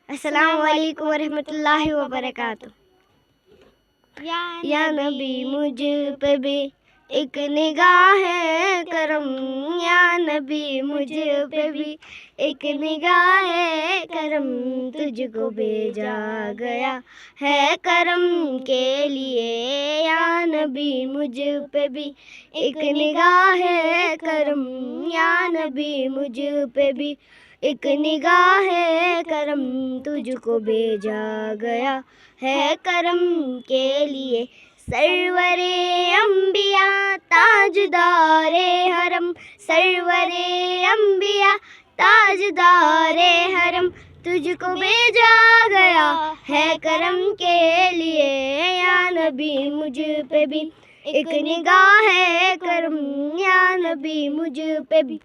अस्सलामु अलैकुम वरहमतुल्लाहि वबरकातुह। या नबी मुझ पे भी एक निगाह है करम, या नबी मुझ पे भी एक निगाह है करम, तुझको भेजा गया है करम के लिए। या नबी मुझ पे भी एक निगाह है करम, या नबी मुझ पे भी एक निगाह है करम, तुझको भेजा गया है करम के लिए। सरवरे अंबिया ताजदारे हरम, सरवरे अंबिया ताजदारे हरम, तुझको भेजा गया है करम के लिए। या नबी मुझ पे भी एक निगाह है करम, या नबी मुझ पे भी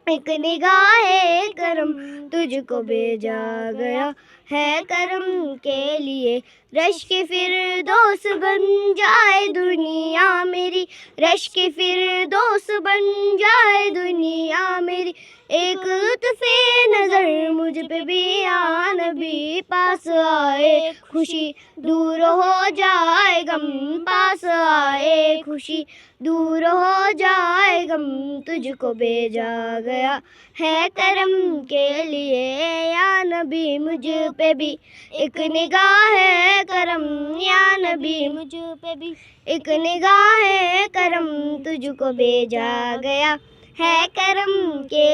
एक निगाह है करम, तुझको भेजा गया है करम के लिए। रश के फिरदौस बन जाए दुनिया मेरी, रश के फिरदौस बन जाए दुनिया मेरी, एक लुत्फ़े नज़र मुझ पे भी या नबी पास आए खुशी दूर हो जाए गम, पास आए खुशी दूर हो जाए गम, तुझको भेजा गया है करम के लिए। या नबी मुझ पे भी एक निगाह है करम, या नबी मुझ पे भी एक निगाह है करम, तुझको भेजा गया है करम के